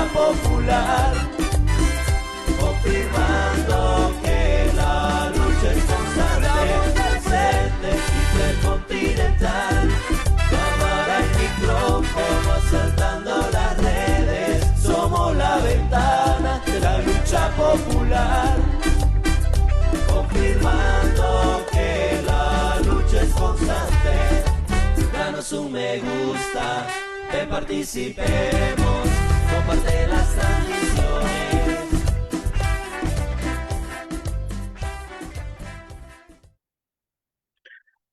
lucha popular, confirmando que la lucha es constante, presente intercontinental, cámara y micrófono asaltando las redes, somos la ventana de la lucha popular, confirmando que la lucha es constante. Danos un me gusta, ven participemos, comparte las transmisiones.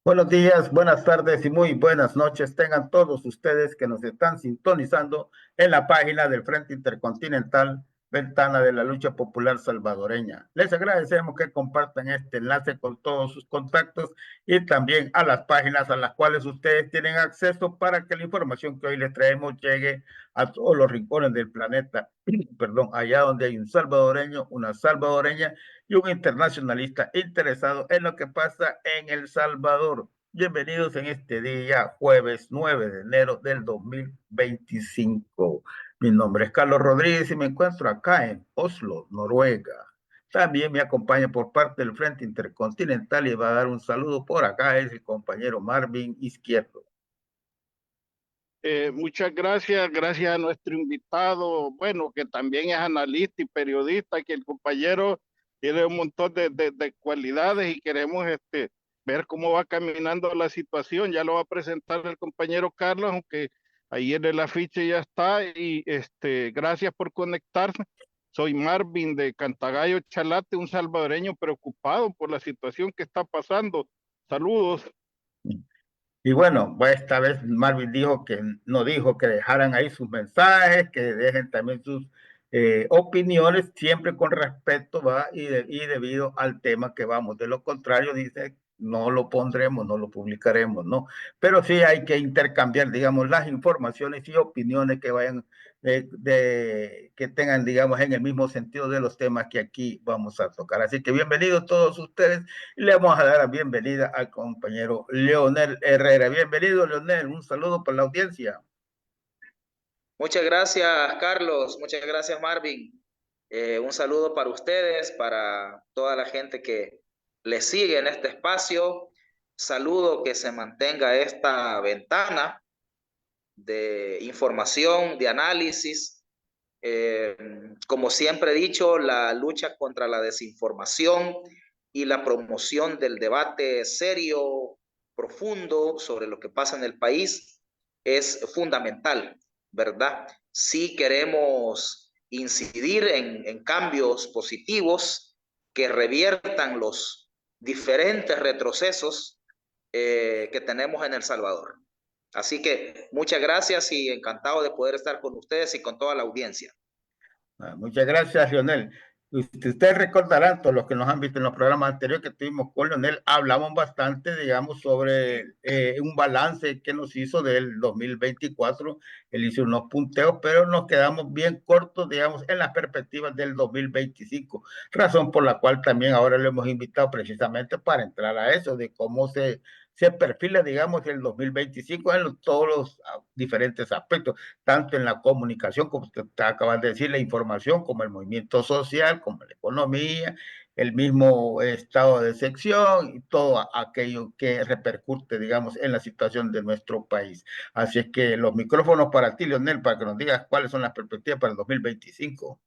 Buenos días, buenas tardes y muy buenas noches tengan todos ustedes que nos están sintonizando en la página del Frente Intercontinental, Ventana de la Lucha Popular Salvadoreña. Les agradecemos que compartan este enlace con todos sus contactos y también a las páginas a las cuales ustedes tienen acceso para que la información que hoy les traemos llegue a todos los rincones del planeta. Perdón, allá donde hay un salvadoreño, una salvadoreña y un internacionalista interesado en lo que pasa en El Salvador. Bienvenidos en este día, jueves 9 de enero del 2025. Mi nombre es Carlos Rodríguez y me encuentro acá en Oslo, Noruega. También me acompaña por parte del Frente Intercontinental y va a dar un saludo por acá, es el compañero Marvin Izquierdo. Muchas gracias, gracias a nuestro invitado, bueno, que también es analista y periodista, que el compañero tiene un montón de cualidades y queremos ver cómo va caminando la situación. Ya lo va a presentar el compañero Carlos, aunque ahí en el afiche ya está, y gracias por conectarse. Soy Marvin de Cantagallo, Chalate, un salvadoreño preocupado por la situación que está pasando. Saludos. Y bueno, esta vez Marvin dijo que no dijo que dejaran ahí sus mensajes, que dejen también sus opiniones, siempre con respeto, ¿va? Y debido al tema que vamos. De lo contrario, dice, no lo pondremos, no lo publicaremos, ¿no? Pero sí hay que intercambiar, digamos, las informaciones y opiniones que vayan, que tengan, digamos, en el mismo sentido de los temas que aquí vamos a tocar. Así que bienvenidos todos ustedes. Le vamos a dar la bienvenida al compañero Leonel Herrera. Bienvenido, Leonel. Un saludo para la audiencia. Muchas gracias, Carlos. Muchas gracias, Marvin. Un saludo para ustedes, para toda la gente que les sigue en este espacio. Saludo que se mantenga esta ventana de información, de análisis. Como siempre he dicho, la lucha contra la desinformación y la promoción del debate serio, profundo sobre lo que pasa en el país es fundamental, ¿verdad? Si queremos incidir en cambios positivos que reviertan los diferentes retrocesos que tenemos en El Salvador. Así que muchas gracias y encantado de poder estar con ustedes y con toda la audiencia. Muchas gracias, Leonel. Ustedes recordarán, todos los que nos han visto en los programas anteriores que tuvimos con Leonel, hablamos bastante, digamos, sobre un balance que nos hizo del 2024. Él hizo unos punteos, pero nos quedamos bien cortos, digamos, en las perspectivas del 2025. Razón por la cual también ahora lo hemos invitado precisamente para entrar a eso, de cómo se perfila, digamos, el 2025 en todos los diferentes aspectos, tanto en la comunicación, como usted acaba de decir, la información, como el movimiento social, como la economía, el mismo estado de sección y todo aquello que repercute, digamos, en la situación de nuestro país. Así es que los micrófonos para ti, Leonel, para que nos digas cuáles son las perspectivas para el 2025.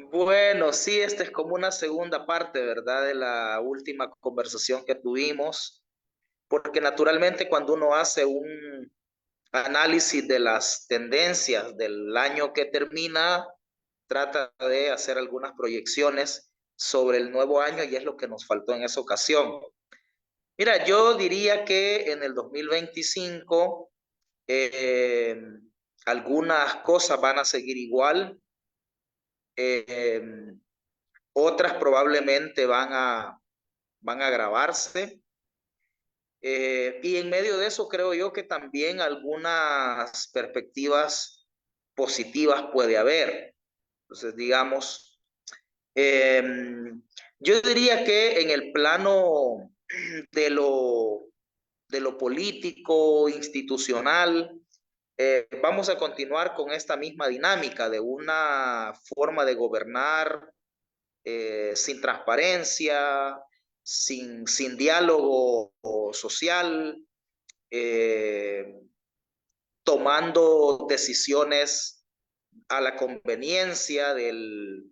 Bueno, sí, esta es como una segunda parte, ¿verdad? De la última conversación que tuvimos, porque naturalmente cuando uno hace un análisis de las tendencias del año que termina, trata de hacer algunas proyecciones sobre el nuevo año y es lo que nos faltó en esa ocasión. Mira, yo diría que en el 2025 algunas cosas van a seguir igual. Otras probablemente van a agravarse. Y en medio de eso creo yo que también algunas perspectivas positivas puede haber. Entonces, digamos, yo diría que en el plano de lo político, institucional, vamos a continuar con esta misma dinámica de una forma de gobernar sin transparencia, sin diálogo social, tomando decisiones a la conveniencia del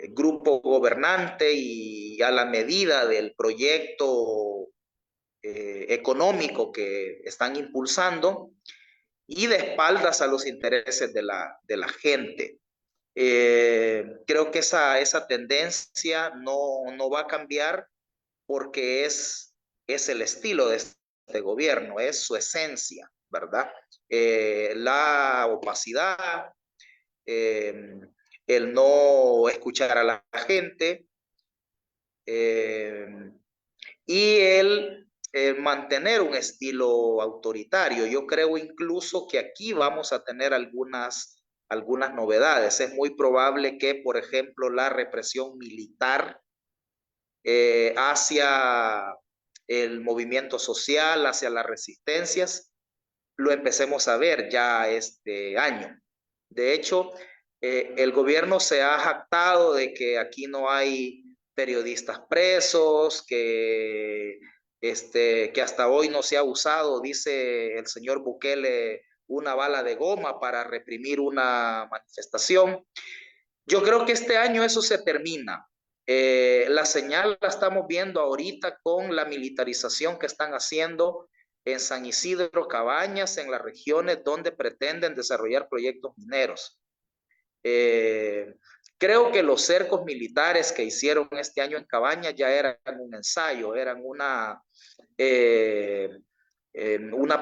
grupo gobernante y a la medida del proyecto económico que están impulsando, y de espaldas a los intereses de la gente. Creo que esa tendencia no va a cambiar porque es el estilo de este gobierno, es su esencia, ¿verdad? La opacidad, el no escuchar a la gente y el mantener un estilo autoritario. Yo creo incluso que aquí vamos a tener algunas novedades. Es muy probable que, por ejemplo, la represión militar hacia el movimiento social, hacia las resistencias, lo empecemos a ver ya este año. De hecho, el gobierno se ha jactado de que aquí no hay periodistas presos, que hasta hoy no se ha usado, dice el señor Bukele, una bala de goma para reprimir una manifestación. Yo creo que este año eso se termina. La señal la estamos viendo ahorita con la militarización que están haciendo en San Isidro, Cabañas, en las regiones donde pretenden desarrollar proyectos mineros. Creo que los cercos militares que hicieron este año en Cabañas ya eran un ensayo, eran una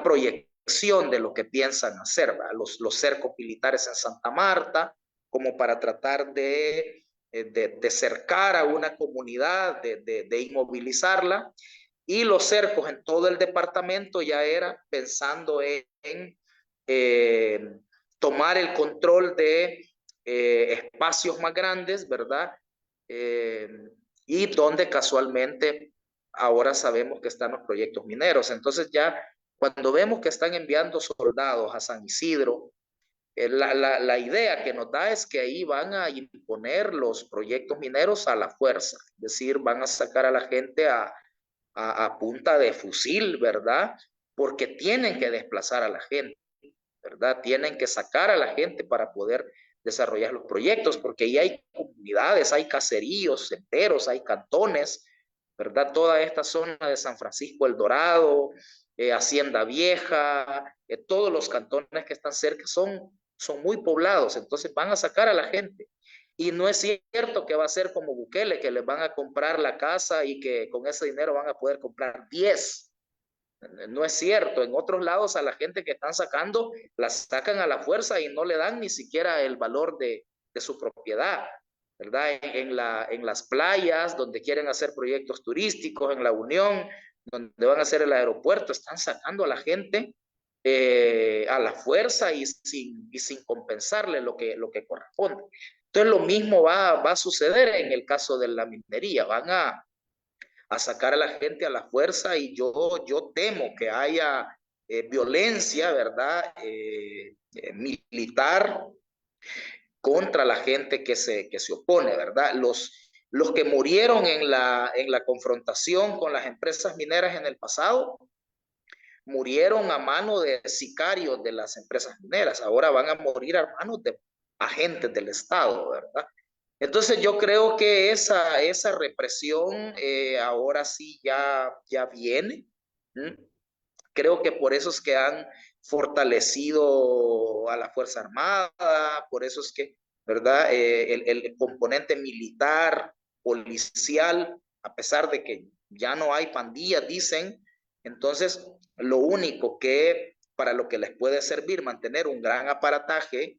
proyección de lo que piensan hacer, los cercos militares en Santa Marta, como para tratar de cercar a una comunidad, de inmovilizarla, y los cercos en todo el departamento ya era pensando en tomar el control de espacios más grandes, ¿verdad? Y donde casualmente ahora sabemos que están los proyectos mineros. Entonces ya cuando vemos que están enviando soldados a San Isidro, la idea que nos da es que ahí van a imponer los proyectos mineros a la fuerza, es decir, van a sacar a la gente a punta de fusil, ¿verdad? Porque tienen que desplazar a la gente, ¿verdad? Tienen que sacar a la gente para poder desarrollar los proyectos, porque ahí hay comunidades, hay caseríos enteros, hay cantones, ¿verdad? Toda esta zona de San Francisco El Dorado, Hacienda Vieja, todos los cantones que están cerca son muy poblados, entonces van a sacar a la gente. Y no es cierto que va a ser como Bukele, que les van a comprar la casa y que con ese dinero van a poder comprar 10. No es cierto. En otros lados a la gente que están sacando, la sacan a la fuerza y no le dan ni siquiera el valor de su propiedad, ¿verdad? En las playas donde quieren hacer proyectos turísticos, en La Unión, donde van a hacer el aeropuerto, están sacando a la gente a la fuerza y sin compensarle lo que corresponde. Entonces lo mismo va a suceder en el caso de la minería. Van a sacar a la gente a la fuerza y yo temo que haya violencia, ¿verdad? Militar contra la gente que se opone, ¿verdad? Los que murieron en la confrontación con las empresas mineras en el pasado, murieron a mano de sicarios de las empresas mineras. Ahora van a morir a manos de agentes del Estado, ¿verdad? Entonces yo creo que esa represión ahora sí ya viene. Creo que por eso es que han fortalecido a la Fuerza Armada, por eso es que, ¿verdad? El componente militar, policial, a pesar de que ya no hay pandillas, dicen, entonces lo único que para lo que les puede servir mantener un gran aparataje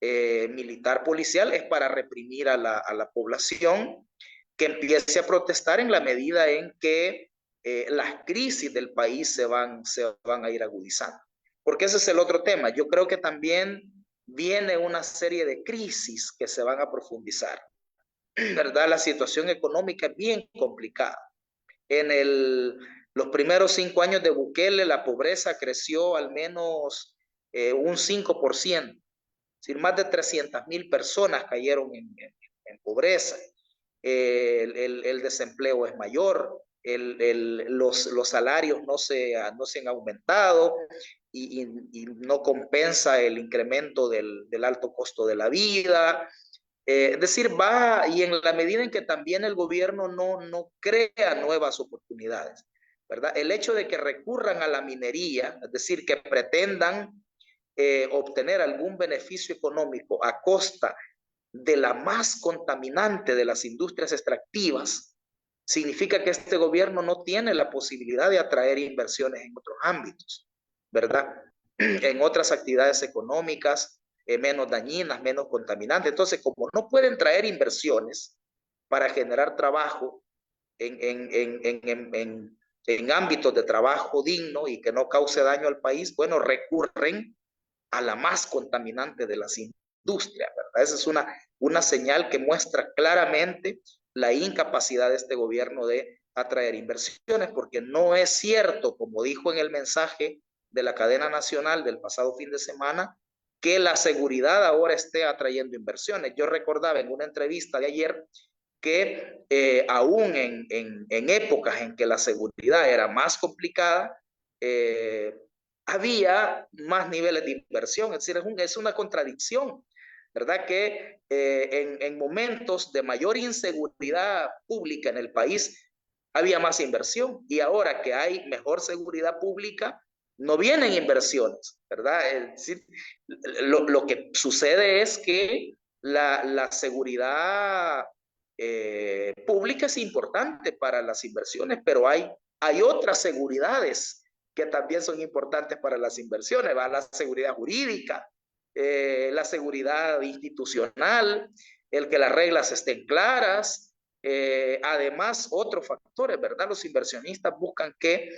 militar policial es para reprimir a la población que empiece a protestar en la medida en que las crisis del país se van a ir agudizando. Porque ese es el otro tema. Yo creo que también viene una serie de crisis que se van a profundizar, ¿verdad? La situación económica es bien complicada. En los primeros 5 años de Bukele, la pobreza creció al menos un 5%. Es decir, más de 300,000 personas cayeron en pobreza. El desempleo es mayor, los salarios no se han aumentado y no compensa el incremento del alto costo de la vida. Es decir, y en la medida en que también el gobierno no crea nuevas oportunidades, ¿verdad? El hecho de que recurran a la minería, es decir, que pretendan obtener algún beneficio económico a costa de la más contaminante de las industrias extractivas, significa que este gobierno no tiene la posibilidad de atraer inversiones en otros ámbitos, ¿verdad? En otras actividades económicas menos dañinas, menos contaminantes. Entonces, como no pueden traer inversiones para generar trabajo en ámbitos de trabajo digno y que no cause daño al país, bueno, recurren a la más contaminante de las industrias, ¿verdad? Esa es una señal que muestra claramente la incapacidad de este gobierno de atraer inversiones, porque no es cierto, como dijo en el mensaje de la cadena nacional del pasado fin de semana, que la seguridad ahora esté atrayendo inversiones. Yo recordaba en una entrevista de ayer que aún en épocas en que la seguridad era más complicada, había más niveles de inversión. Es decir, es una contradicción, ¿verdad? Que en momentos de mayor inseguridad pública en el país había más inversión, y ahora que hay mejor seguridad pública no vienen inversiones, ¿verdad? Es decir, lo que sucede es que la seguridad pública es importante para las inversiones, pero hay otras seguridades que también son importantes para las inversiones, ¿va? La seguridad jurídica, la seguridad institucional, el que las reglas estén claras, además otros factores, ¿verdad? Los inversionistas buscan que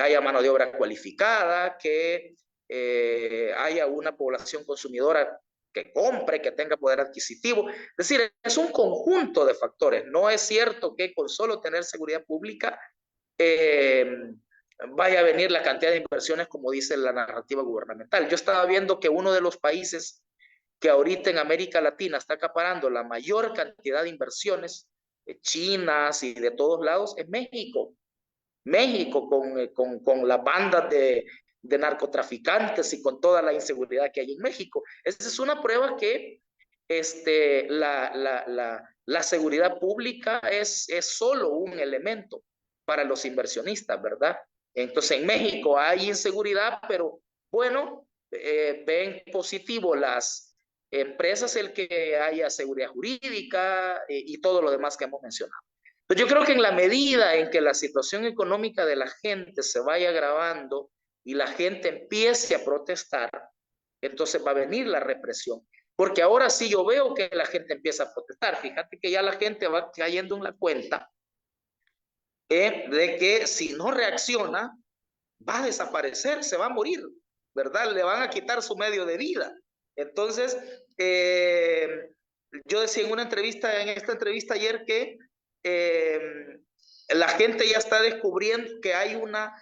haya mano de obra cualificada, que haya una población consumidora que compre, que tenga poder adquisitivo. Es decir, es un conjunto de factores. No es cierto que con solo tener seguridad pública vaya a venir la cantidad de inversiones como dice la narrativa gubernamental. Yo estaba viendo que uno de los países que ahorita en América Latina está acaparando la mayor cantidad de inversiones chinas y de todos lados es México. México con las bandas de narcotraficantes y con toda la inseguridad que hay en México. Esa es una prueba que la seguridad pública es solo un elemento para los inversionistas, ¿verdad? Entonces en México hay inseguridad, pero bueno, ven positivo las empresas el que haya seguridad jurídica y todo lo demás que hemos mencionado. Pues yo creo que en la medida en que la situación económica de la gente se vaya agravando y la gente empiece a protestar, entonces va a venir la represión. Porque ahora sí yo veo que la gente empieza a protestar. Fíjate que ya la gente va cayendo en la cuenta de que si no reacciona, va a desaparecer, se va a morir, ¿verdad? Le van a quitar su medio de vida. Entonces, yo decía en esta entrevista ayer que la gente ya está descubriendo que hay una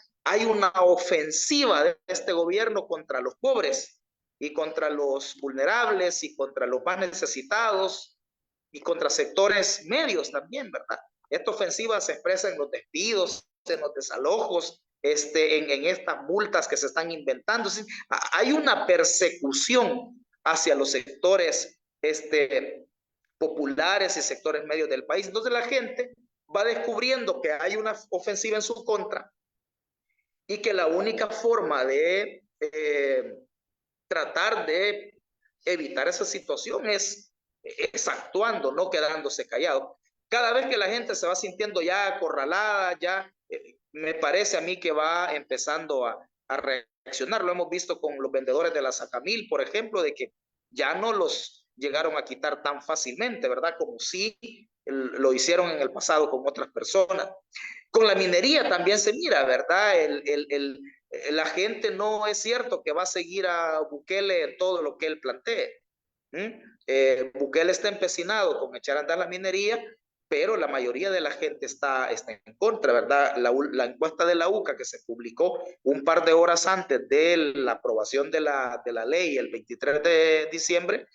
ofensiva de este gobierno contra los pobres y contra los vulnerables y contra los más necesitados y contra sectores medios también, ¿verdad? Esta ofensiva se expresa en los despidos, en los desalojos, en estas multas que se están inventando. ¿Sí? Hay una persecución hacia los sectores populares y sectores medios del país. Entonces la gente va descubriendo que hay una ofensiva en su contra y que la única forma de tratar de evitar esa situación es actuando, no quedándose callado. Cada vez que la gente se va sintiendo ya acorralada, ya me parece a mí que va empezando a reaccionar. Lo hemos visto con los vendedores de la Sacamil, por ejemplo, de que ya no los llegaron a quitar tan fácilmente, ¿verdad? Como sí lo hicieron en el pasado con otras personas. Con la minería también se mira, ¿verdad? La gente no es cierto que va a seguir a Bukele en todo lo que él plantee. Bukele está empecinado con echar a andar la minería, pero la mayoría de la gente está en contra, ¿verdad? La encuesta de la UCA que se publicó un par de horas antes de la aprobación de la ley el 23 de diciembre,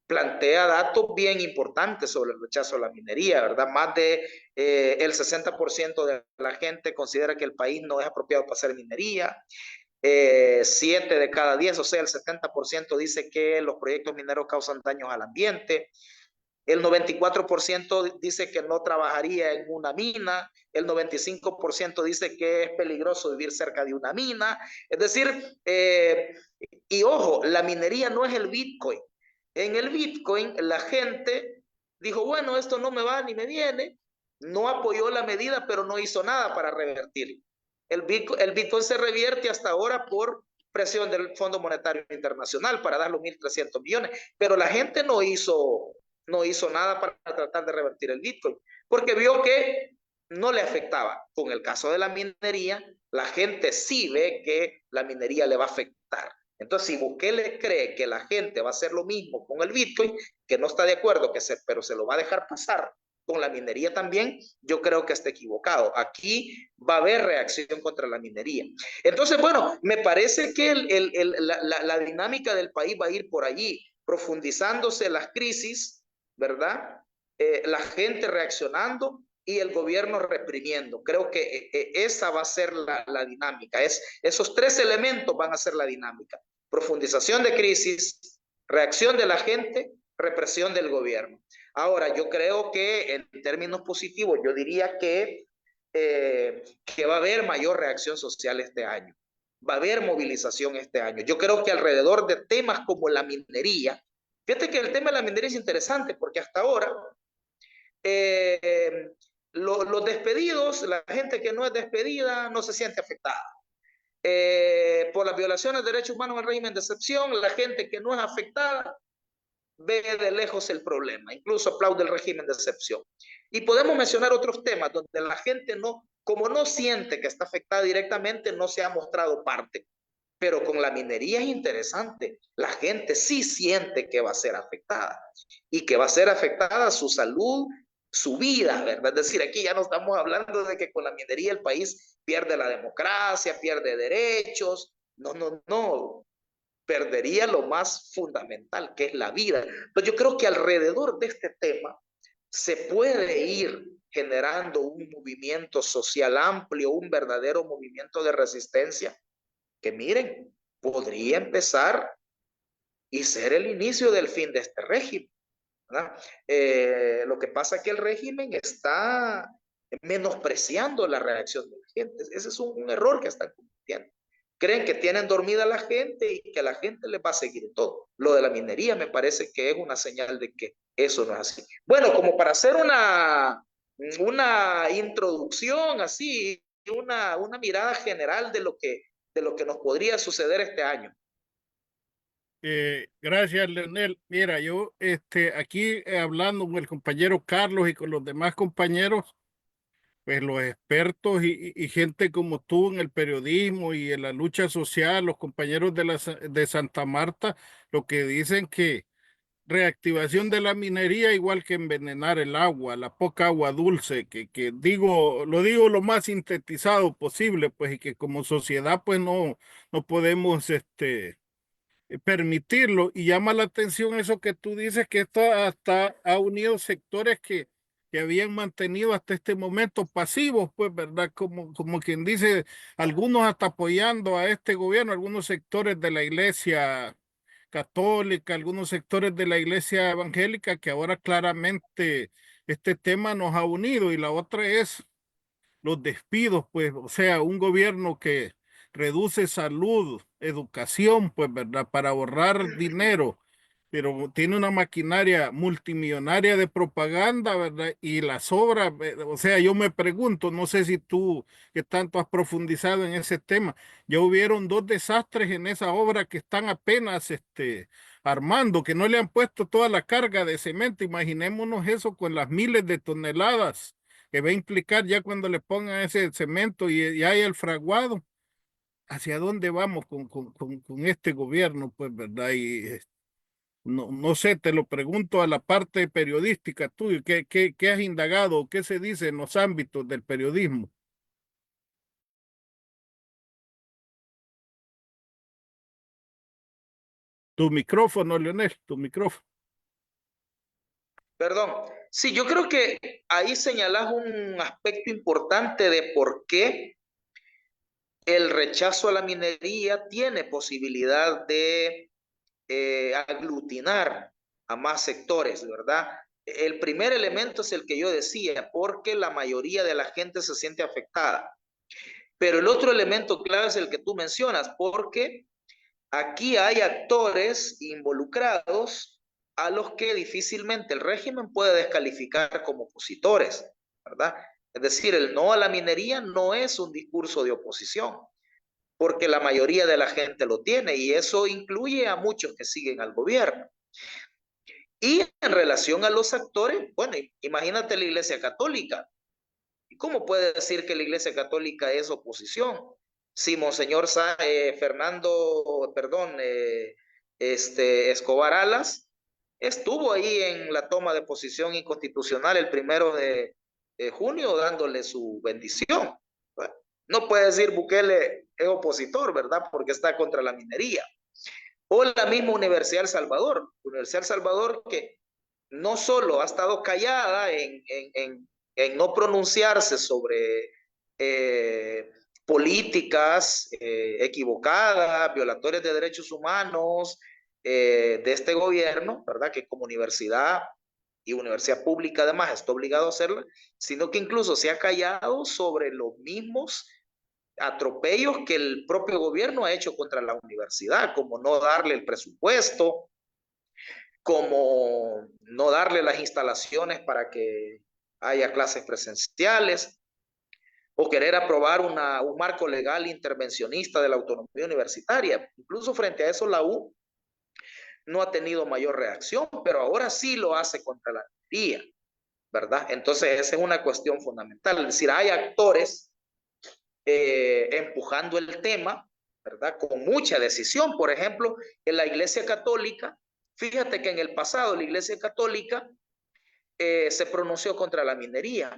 plantea datos bien importantes sobre el rechazo a la minería, ¿verdad? Más de el 60% de la gente considera que el país no es apropiado para hacer minería. 7 de cada 10, o sea, el 70% dice que los proyectos mineros causan daños al ambiente. El 94% dice que no trabajaría en una mina, el 95% dice que es peligroso vivir cerca de una mina. Es decir, y ojo, la minería no es el Bitcoin. En el Bitcoin la gente dijo, bueno, esto no me va ni me viene, no apoyó la medida, pero no hizo nada para revertir. El Bitcoin se revierte hasta ahora por presión del Fondo Monetario Internacional para dar los 1.300 millones, pero la gente no hizo nada para tratar de revertir el Bitcoin, porque vio que no le afectaba. Con el caso de la minería, la gente sí ve que la minería le va a afectar. Entonces, si Bukele cree que la gente va a hacer lo mismo con el Bitcoin, que no está de acuerdo, pero se lo va a dejar pasar con la minería también, yo creo que está equivocado. Aquí va a haber reacción contra la minería. Entonces, bueno, me parece que la dinámica del país va a ir por allí, profundizándose las crisis, ¿verdad? La gente reaccionando y el gobierno reprimiendo. Creo que esa va a ser la dinámica. Esos tres elementos van a ser la dinámica. Profundización de crisis, reacción de la gente, represión del gobierno. Ahora, yo creo que en términos positivos, yo diría que va a haber mayor reacción social este año. Va a haber movilización este año. Yo creo que alrededor de temas como la minería, fíjate que el tema de la minería es interesante porque hasta ahora los despedidos, la gente que no es despedida no se siente afectada. Por las violaciones de derechos humanos en el régimen de excepción, la gente que no es afectada ve de lejos el problema, incluso aplaude el régimen de excepción. Y podemos mencionar otros temas donde la gente como no siente que está afectada directamente, no se ha mostrado parte. Pero con la minería es interesante. La gente sí siente que va a ser afectada y que va a ser afectada su salud, su vida, ¿verdad? Es decir, aquí ya no estamos hablando de que con la minería el país pierde la democracia, pierde derechos. No, no, no. Perdería lo más fundamental, que es la vida. Entonces yo creo que alrededor de este tema se puede ir generando un movimiento social amplio, un verdadero movimiento de resistencia que miren, podría empezar y ser el inicio del fin de este régimen, ¿verdad? Lo que pasa es que el régimen está menospreciando la reacción de la gente. Ese es un error que están cometiendo. Creen que tienen dormida a la gente y que la gente les va a seguir todo. Lo de la minería me parece que es una señal de que eso no es así. Bueno, como para hacer una introducción así, una mirada general de lo que nos podría suceder este año. Gracias, Leonel. Mira, yo aquí hablando con el compañero Carlos y con los demás compañeros, pues los expertos y gente como tú en el periodismo y en la lucha social, los compañeros de Santa Marta, lo que dicen que reactivación de la minería igual que envenenar el agua, la poca agua dulce, que lo digo lo más sintetizado posible, pues, y que como sociedad pues no podemos permitirlo. Y llama la atención eso que tú dices, que esto hasta ha unido sectores que habían mantenido hasta este momento pasivos, pues, ¿verdad? Como quien dice, algunos hasta apoyando a este gobierno, algunos sectores de la iglesia católica, algunos sectores de la iglesia evangélica, que ahora claramente este tema nos ha unido. Y la otra es los despidos, pues, o sea, un gobierno que reduce salud, educación, pues, ¿verdad? Para ahorrar dinero, pero tiene una maquinaria multimillonaria de propaganda, ¿verdad? Y las obras, o sea, yo me pregunto, no sé si tú que tanto has profundizado en ese tema, ya hubieron 2 desastres en esa obra que están apenas armando, que no le han puesto toda la carga de cemento. Imaginémonos eso con las miles de toneladas que va a implicar ya cuando le pongan ese cemento y hay el fraguado. ¿Hacia dónde vamos con este gobierno? Pues, ¿verdad? Y No, no sé, te lo pregunto a la parte periodística tuya, ¿qué has indagado? ¿Qué se dice en los ámbitos del periodismo? Tu micrófono, Leonel, tu micrófono. Perdón. Sí, yo creo que ahí señalas un aspecto importante de por qué el rechazo a la minería tiene posibilidad de aglutinar a más sectores, ¿verdad? El primer elemento es el que yo decía, porque la mayoría de la gente se siente afectada. Pero el otro elemento clave es el que tú mencionas, porque aquí hay actores involucrados a los que difícilmente el régimen puede descalificar como opositores, ¿verdad? Es decir, el no a la minería no es un discurso de oposición, porque la mayoría de la gente lo tiene y eso incluye a muchos que siguen al gobierno. Y en relación a los actores, bueno, imagínate la Iglesia Católica. ¿Cómo puede decir que la Iglesia Católica es oposición? Si Monseñor Fernando, perdón, Escobar Alas estuvo ahí en la toma de posición inconstitucional el 1 de junio dándole su bendición. Bueno, no puede decir Bukele es opositor, ¿verdad? Porque está contra la minería. O la misma Universidad del Salvador, Universidad del Salvador que no solo ha estado callada en no pronunciarse sobre políticas equivocadas, violatorias de derechos humanos de este gobierno, ¿verdad? Que como universidad y universidad pública además está obligado a hacerla, sino que incluso se ha callado sobre los mismos atropellos que el propio gobierno ha hecho contra la universidad, como no darle el presupuesto, como no darle las instalaciones para que haya clases presenciales, o querer aprobar un marco legal intervencionista de la autonomía universitaria. Incluso frente a eso la U no ha tenido mayor reacción, pero ahora sí lo hace contra la minería, ¿verdad? Entonces esa es una cuestión fundamental. Es decir, hay actores empujando el tema, ¿verdad? Con mucha decisión. Por ejemplo, en la Iglesia Católica, fíjate que en el pasado la Iglesia Católica se pronunció contra la minería,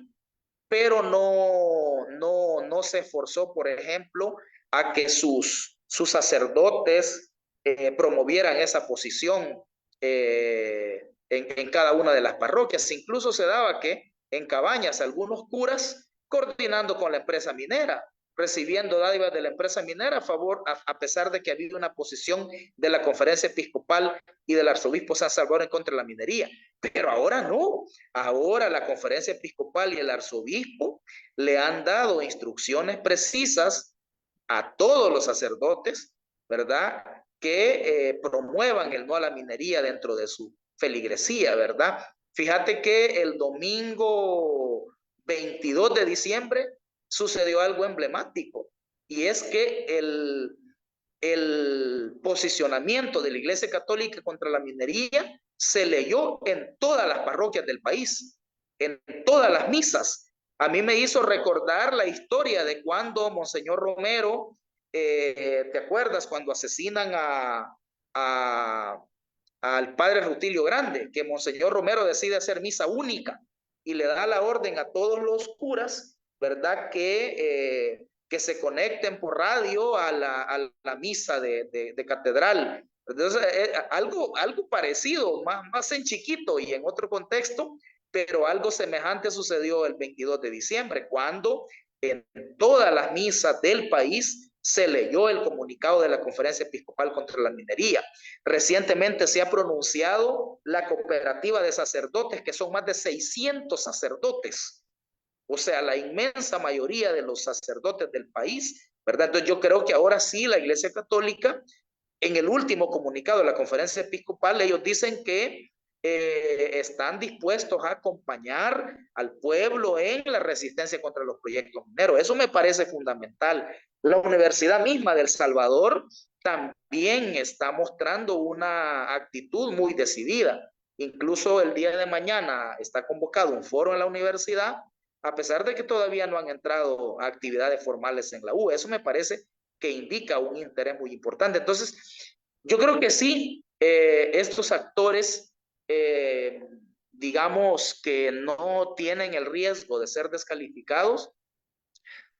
pero no se esforzó, por ejemplo, a que sus sacerdotes promovieran esa posición en cada una de las parroquias. Incluso se daba que en Cabañas algunos curas coordinando con la empresa minera, recibiendo dádivas de la empresa minera a pesar de que había una posición de la Conferencia Episcopal y del Arzobispo San Salvador en contra de la minería. Pero ahora no, ahora la Conferencia Episcopal y el Arzobispo le han dado instrucciones precisas a todos los sacerdotes, ¿verdad? Que promuevan el no a la minería dentro de su feligresía, ¿verdad? Fíjate que el domingo 22 de diciembre sucedió algo emblemático y es que el posicionamiento de la Iglesia Católica contra la minería se leyó en todas las parroquias del país, en todas las misas. A mí me hizo recordar la historia de cuando Monseñor Romero, ¿te acuerdas? Cuando asesinan al padre Rutilio Grande, que Monseñor Romero decide hacer misa única y le da la orden a todos los curas, ¿verdad? Que se conecten por radio a la misa de catedral. Entonces, algo parecido, más en chiquito y en otro contexto, pero algo semejante sucedió el 22 de diciembre, cuando en todas las misas del país se leyó el comunicado de la Conferencia Episcopal contra la minería. Recientemente se ha pronunciado la cooperativa de sacerdotes, que son más de 600 sacerdotes, o sea, la inmensa mayoría de los sacerdotes del país, ¿verdad? Entonces yo creo que ahora sí la Iglesia Católica, en el último comunicado de la Conferencia Episcopal, ellos dicen que están dispuestos a acompañar al pueblo en la resistencia contra los proyectos mineros. Eso me parece fundamental. La Universidad misma de El Salvador también está mostrando una actitud muy decidida. Incluso el día de mañana está convocado un foro en la universidad, a pesar de que todavía no han entrado a actividades formales en la U. Eso me parece que indica un interés muy importante. Entonces, yo creo que sí, estos actores, digamos que no tienen el riesgo de ser descalificados,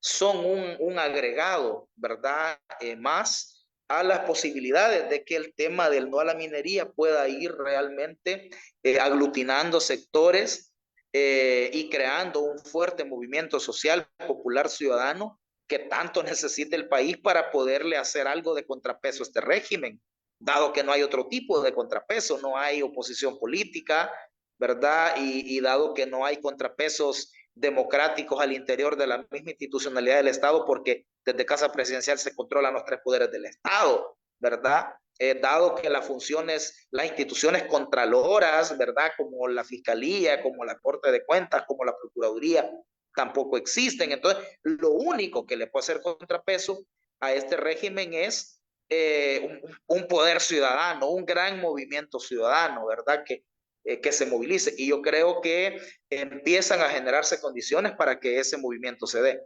son un agregado, ¿verdad? Más a las posibilidades de que el tema del no a la minería pueda ir realmente aglutinando sectores y creando un fuerte movimiento social, popular, ciudadano, que tanto necesita el país para poderle hacer algo de contrapeso a este régimen, dado que no hay otro tipo de contrapeso, no hay oposición política, ¿verdad? Y dado que no hay contrapesos democráticos al interior de la misma institucionalidad del Estado, porque desde Casa Presidencial se controlan los tres poderes del Estado, ¿verdad? Dado que las funciones, las instituciones contraloras, ¿verdad? Como la Fiscalía, como la Corte de Cuentas, como la Procuraduría, tampoco existen. Entonces, lo único que le puede hacer contrapeso a este régimen es un poder ciudadano, un gran movimiento ciudadano, ¿verdad? Que se movilice. Y yo creo que empiezan a generarse condiciones para que ese movimiento se dé.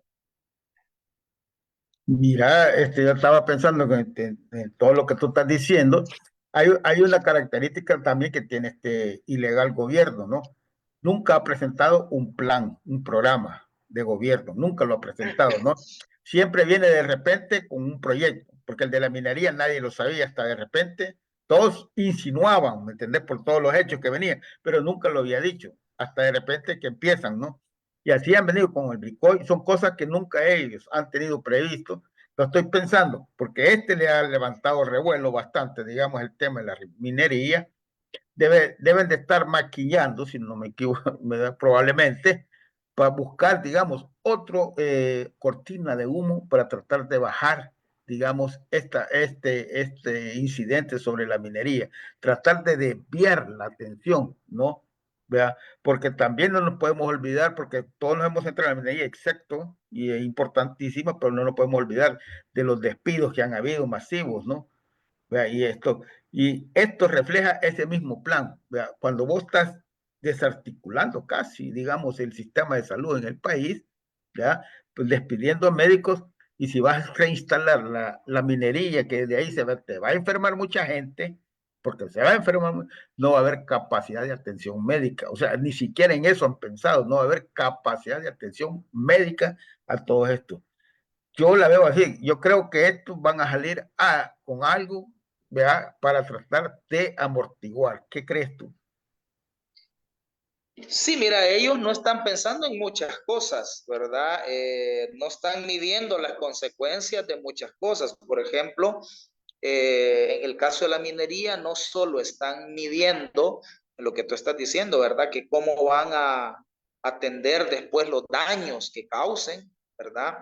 Mira, yo estaba pensando que en todo lo que tú estás diciendo, hay una característica también que tiene este ilegal gobierno, ¿no? Nunca ha presentado un plan, un programa de gobierno, nunca lo ha presentado, ¿no? Siempre viene de repente con un proyecto, porque el de la minería nadie lo sabía hasta de repente, todos insinuaban, ¿me entendés? Por todos los hechos que venían, pero nunca lo había dicho, hasta de repente que empiezan, ¿no? Y así han venido con el Bitcoin, son cosas que nunca ellos han tenido previsto. Lo estoy pensando, porque le ha levantado revuelo bastante, digamos, el tema de la minería. Deben de estar maquillando, si no me equivoco, probablemente, para buscar, digamos, otro cortina de humo para tratar de bajar, digamos, este incidente sobre la minería, tratar de desviar la atención, ¿no? ¿Vea? Porque también no nos podemos olvidar, porque todos nos hemos centrado en la minería, excepto, y es importantísima, pero no nos podemos olvidar de los despidos que han habido masivos, ¿no? ¿Vea? Y esto refleja ese mismo plan. ¿Vea? Cuando vos estás desarticulando casi, digamos, el sistema de salud en el país, ¿ya? Pues despidiendo a médicos, y si vas a reinstalar la minería, que de ahí te va a enfermar mucha gente, porque se va a enfermar, no va a haber capacidad de atención médica. O sea, ni siquiera en eso han pensado, no va a haber capacidad de atención médica a todo esto. Yo la veo así. Yo creo que estos van a salir con algo, ¿verdad? Para tratar de amortiguar. ¿Qué crees tú? Sí, mira, ellos no están pensando en muchas cosas, ¿verdad? No están midiendo las consecuencias de muchas cosas. Por ejemplo, en el caso de la minería, no solo están midiendo lo que tú estás diciendo, ¿verdad? Que cómo van a atender después los daños que causen, ¿verdad?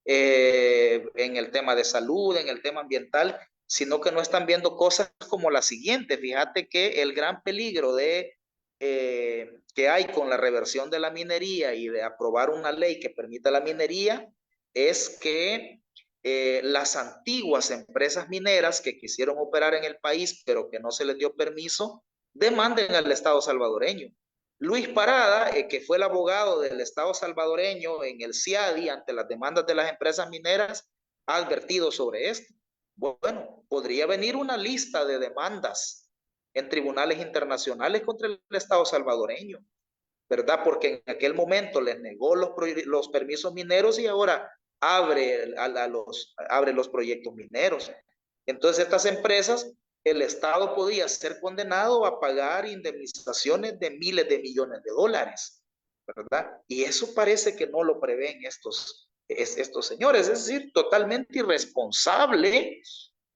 En el tema de salud, en el tema ambiental, sino que no están viendo cosas como la siguiente. Fíjate que el gran peligro que hay con la reversión de la minería y de aprobar una ley que permita la minería es que las antiguas empresas mineras que quisieron operar en el país, pero que no se les dio permiso, demanden al Estado salvadoreño. Luis Parada, que fue el abogado del Estado salvadoreño en el CIADI ante las demandas de las empresas mineras, ha advertido sobre esto. Bueno, podría venir una lista de demandas en tribunales internacionales contra el Estado salvadoreño, ¿verdad? Porque en aquel momento les negó los permisos mineros y ahora abre los proyectos mineros. Entonces estas empresas, el Estado podía ser condenado a pagar indemnizaciones de miles de millones de dólares, ¿verdad? Y eso parece que no lo prevén estos señores, es decir, totalmente irresponsable.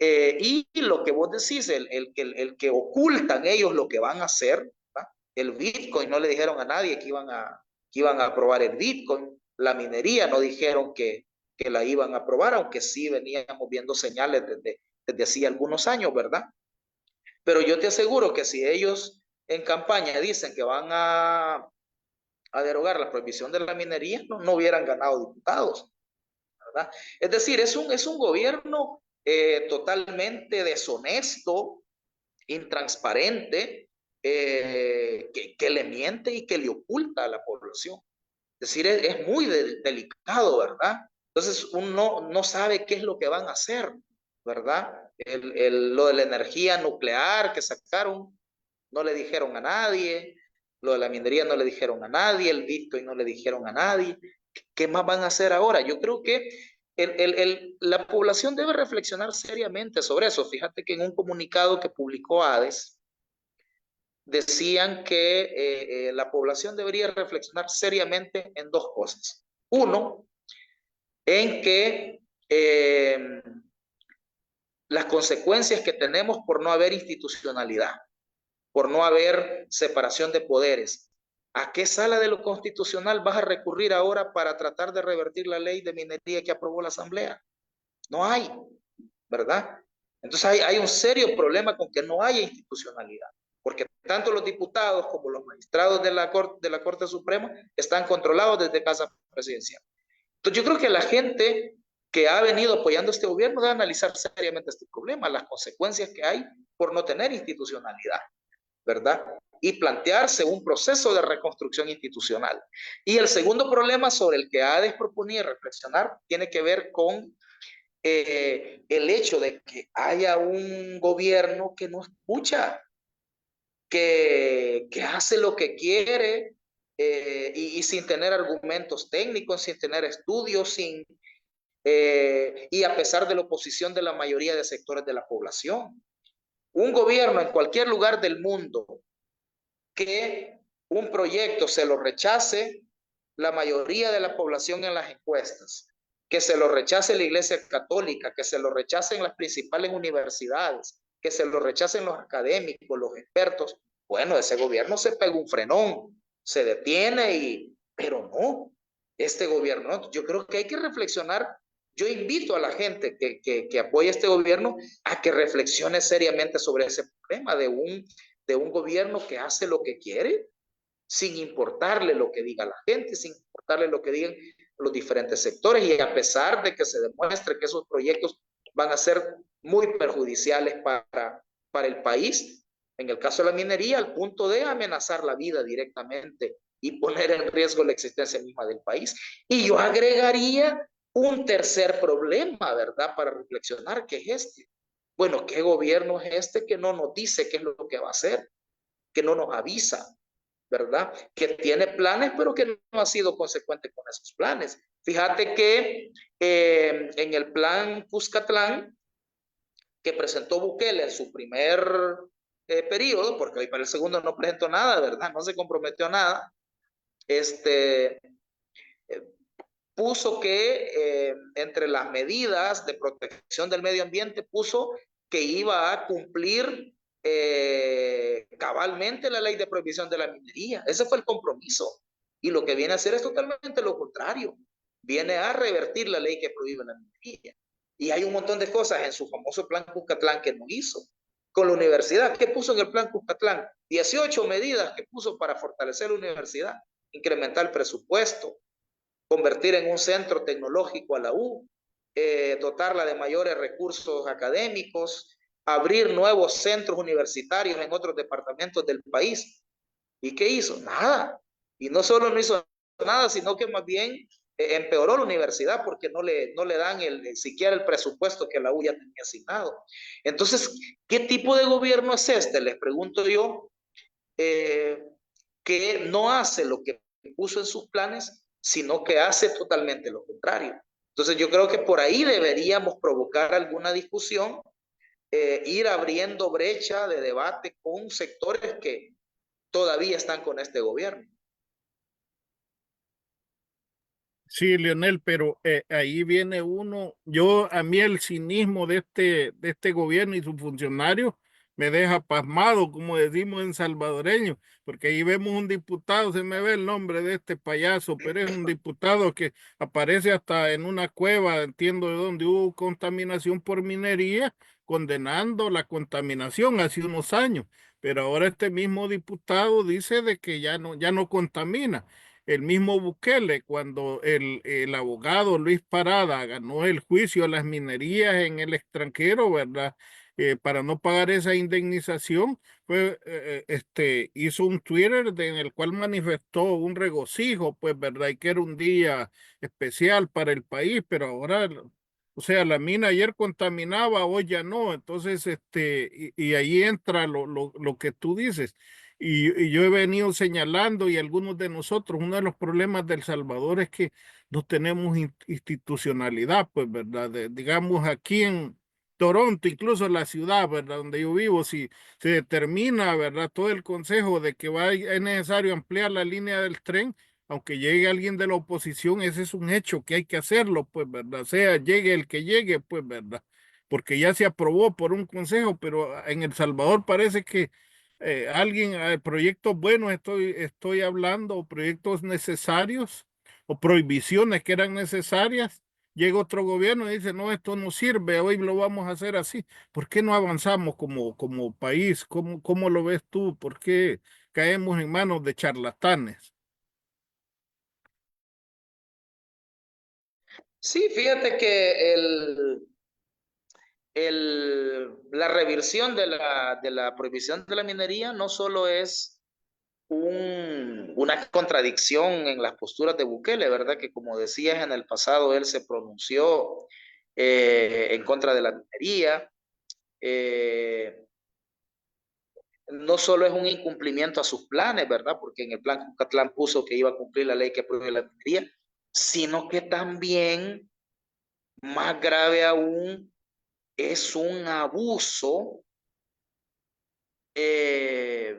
Y lo que vos decís, el que ocultan ellos lo que van a hacer, ¿verdad? El Bitcoin, no le dijeron a nadie que iban a aprobar el Bitcoin, la minería no dijeron que la iban a aprobar, aunque sí veníamos viendo señales desde hacía algunos años, ¿verdad? Pero yo te aseguro que si ellos en campaña dicen que van a derogar la prohibición de la minería, no hubieran ganado diputados, ¿verdad? Es decir, es un gobierno totalmente deshonesto, intransparente, que le miente y que le oculta a la población. Es decir, es muy delicado, ¿verdad? Entonces uno no sabe qué es lo que van a hacer, ¿verdad? Lo de la energía nuclear que sacaron, no le dijeron a nadie. Lo de la minería no le dijeron a nadie. El Bitcoin no le dijeron a nadie. ¿Qué más van a hacer ahora? Yo creo que la población debe reflexionar seriamente sobre eso. Fíjate que en un comunicado que publicó ADES, decían que la población debería reflexionar seriamente en dos cosas. Uno, en que las consecuencias que tenemos por no haber institucionalidad, por no haber separación de poderes. ¿A qué sala de lo constitucional vas a recurrir ahora para tratar de revertir la ley de minería que aprobó la Asamblea? No hay, ¿verdad? Entonces hay un serio problema con que no haya institucionalidad, porque tanto los diputados como los magistrados de la Corte Suprema están controlados desde Casa Presidencial. Entonces yo creo que la gente que ha venido apoyando este gobierno debe analizar seriamente este problema, las consecuencias que hay por no tener institucionalidad, ¿verdad? Y plantearse un proceso de reconstrucción institucional. Y el segundo problema sobre el que ADES proponía reflexionar tiene que ver con el hecho de que haya un gobierno que no escucha, que hace lo que quiere y sin tener argumentos técnicos, sin tener estudios, y a pesar de la oposición de la mayoría de sectores de la población. Un gobierno en cualquier lugar del mundo que un proyecto se lo rechace la mayoría de la población en las encuestas, que se lo rechace la Iglesia Católica, que se lo rechacen las principales universidades, que se lo rechacen los académicos, los expertos, bueno, ese gobierno se pega un frenón, se detiene, pero no, este gobierno, yo creo que hay que reflexionar. Yo invito a la gente que apoya este gobierno a que reflexione seriamente sobre ese problema de un gobierno que hace lo que quiere, sin importarle lo que diga la gente, sin importarle lo que digan los diferentes sectores, y a pesar de que se demuestre que esos proyectos van a ser muy perjudiciales para el país, en el caso de la minería, al punto de amenazar la vida directamente y poner en riesgo la existencia misma del país. Y yo agregaría un tercer problema, ¿verdad?, para reflexionar, que es este. Bueno, ¿qué gobierno es este que no nos dice qué es lo que va a hacer? Que no nos avisa, ¿verdad? Que tiene planes, pero que no ha sido consecuente con esos planes. Fíjate que en el plan Cuscatlán, que presentó Bukele en su primer periodo, porque hoy para el segundo no presentó nada, ¿verdad? No se comprometió a nada. Puso que entre las medidas de protección del medio ambiente, puso que iba a cumplir cabalmente la ley de prohibición de la minería. Ese fue el compromiso. Y lo que viene a hacer es totalmente lo contrario. Viene a revertir la ley que prohíbe la minería. Y hay un montón de cosas en su famoso plan Cuscatlán que no hizo. Con la universidad, ¿qué puso en el plan Cuscatlán? 18 medidas que puso para fortalecer la universidad, incrementar el presupuesto, convertir en un centro tecnológico a la U, dotarla de mayores recursos académicos, abrir nuevos centros universitarios en otros departamentos del país. ¿Y qué hizo? Nada. Y no solo no hizo nada, sino que más bien empeoró la universidad, porque no le dan siquiera el presupuesto que la U ya tenía asignado. Entonces, ¿qué tipo de gobierno es este? Les pregunto yo, que no hace lo que puso en sus planes, sino que hace totalmente lo contrario. Entonces yo creo que por ahí deberíamos provocar alguna discusión, ir abriendo brecha de debate con sectores que todavía están con este gobierno. Sí, Leonel, pero ahí viene uno, a mí el cinismo de este gobierno y sus funcionarios me deja pasmado, como decimos en salvadoreño, porque ahí vemos un diputado, se me ve el nombre de este payaso, pero es un diputado que aparece hasta en una cueva, entiendo de dónde hubo contaminación por minería, condenando la contaminación hace unos años, pero ahora este mismo diputado dice de que ya no contamina. El mismo Bukele, cuando el abogado Luis Parada ganó el juicio a las minerías en el extranjero, ¿verdad? Para no pagar esa indemnización, pues hizo un Twitter en el cual manifestó un regocijo, pues, ¿verdad? Y que era un día especial para el país, pero ahora O sea, la mina ayer contaminaba, hoy ya no. Entonces, y ahí entra lo que tú dices. Y yo he venido señalando, y algunos de nosotros, uno de los problemas de El Salvador es que no tenemos institucionalidad, pues, ¿verdad? Digamos, aquí en Toronto, incluso la ciudad, ¿verdad? Donde yo vivo, si se determina, ¿verdad? Todo el consejo de que es necesario ampliar la línea del tren, aunque llegue alguien de la oposición, ese es un hecho que hay que hacerlo, pues, ¿verdad? Sea, llegue el que llegue, pues, ¿verdad? Porque ya se aprobó por un consejo, pero en El Salvador parece que proyectos buenos estoy hablando, o proyectos necesarios, o prohibiciones que eran necesarias, llega otro gobierno y dice, no, esto no sirve, hoy lo vamos a hacer así. ¿Por qué no avanzamos como país? ¿Cómo lo ves tú? ¿Por qué caemos en manos de charlatanes? Sí, fíjate que la reversión de la prohibición de la minería no solo es una contradicción en las posturas de Bukele, ¿verdad? Que como decías en el pasado, él se pronunció en contra de la minería. No solo es un incumplimiento a sus planes, ¿verdad? Porque en el plan Cucatlán puso que iba a cumplir la ley que prohíbe la minería, sino que también, más grave aún, es un abuso de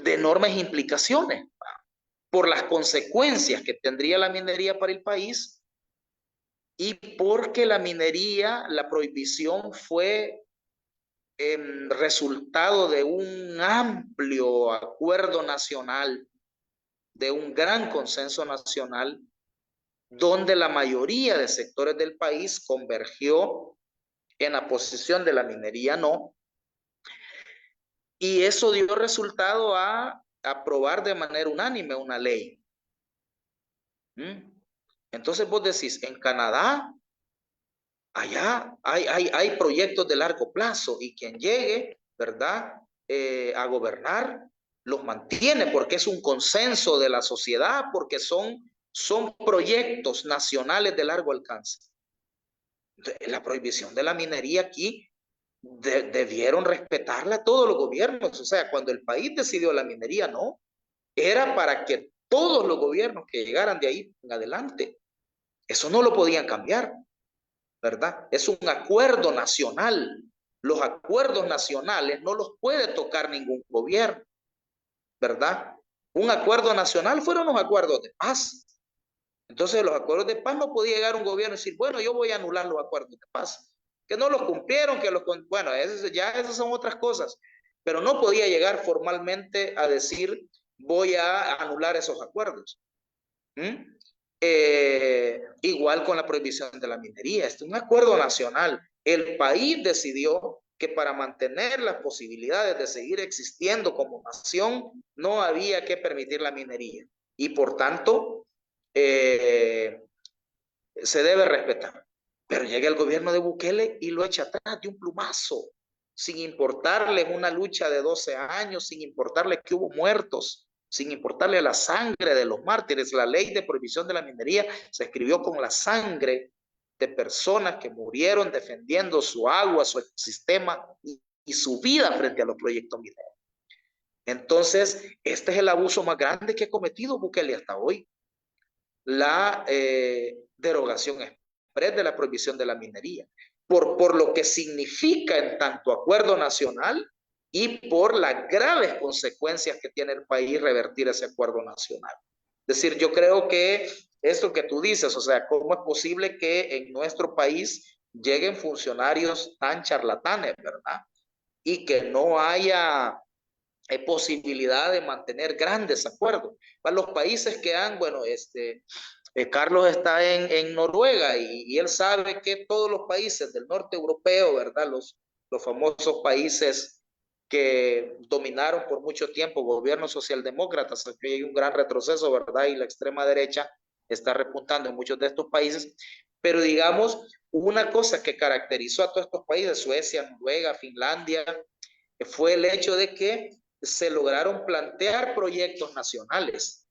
enormes implicaciones por las consecuencias que tendría la minería para el país y porque la minería, la prohibición fue resultado de un amplio acuerdo nacional, de un gran consenso nacional, donde la mayoría de sectores del país convergió en la posición de la minería no, y eso dio resultado a aprobar de manera unánime una ley. Entonces vos decís, en Canadá, allá hay proyectos de largo plazo y quien llegue, ¿verdad? A gobernar, los mantiene porque es un consenso de la sociedad, porque son proyectos nacionales de largo alcance. Entonces, la prohibición de la minería aquí debieron respetarla todos los gobiernos. O sea, cuando el país decidió la minería, no, era para que todos los gobiernos que llegaran de ahí en adelante, eso no lo podían cambiar, ¿verdad? Es un acuerdo nacional. Los acuerdos nacionales no los puede tocar ningún gobierno, ¿verdad? Un acuerdo nacional fueron los acuerdos de paz. Entonces, los acuerdos de paz no podía llegar un gobierno y decir, bueno, yo voy a anular los acuerdos de paz. Que no los cumplieron, bueno, esas son otras cosas. Pero no podía llegar formalmente a decir, voy a anular esos acuerdos. Igual con la prohibición de la minería. Este es un acuerdo nacional. El país decidió que para mantener las posibilidades de seguir existiendo como nación, no había que permitir la minería. Y por tanto, se debe respetar. Pero llega el gobierno de Bukele y lo echa atrás de un plumazo, sin importarle una lucha de 12 años, sin importarle que hubo muertos, sin importarle la sangre de los mártires. La ley de prohibición de la minería se escribió con la sangre de personas que murieron defendiendo su agua, su ecosistema y su vida frente a los proyectos mineros. Entonces, este es el abuso más grande que ha cometido Bukele hasta hoy. La derogación express de la prohibición de la minería, por lo que significa en tanto acuerdo nacional y por las graves consecuencias que tiene el país revertir ese acuerdo nacional. Es decir, yo creo que esto que tú dices, o sea, ¿cómo es posible que en nuestro país lleguen funcionarios tan charlatanes, verdad? Y que no haya posibilidad de mantener grandes acuerdos. Para los países que han, bueno, Carlos está en Noruega y él sabe que todos los países del norte europeo, ¿verdad? Los famosos países que dominaron por mucho tiempo gobiernos socialdemócratas, aquí hay un gran retroceso, ¿verdad? Y la extrema derecha está repuntando en muchos de estos países, pero digamos, una cosa que caracterizó a todos estos países, Suecia, Noruega, Finlandia, fue el hecho de que se lograron plantear proyectos nacionales,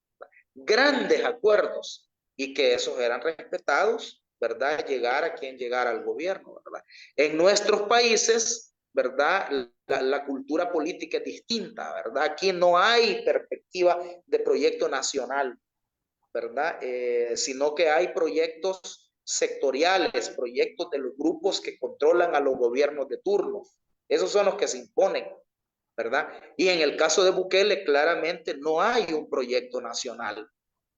grandes acuerdos y que esos eran respetados, ¿verdad? Llegar a quien llegara al gobierno, ¿verdad? En nuestros países, ¿verdad? La cultura política es distinta, ¿verdad? Aquí no hay perspectiva de proyecto nacional, ¿verdad? Sino que hay proyectos sectoriales, proyectos de los grupos que controlan a los gobiernos de turno. Esos son los que se imponen, ¿verdad? Y en el caso de Bukele, claramente no hay un proyecto nacional,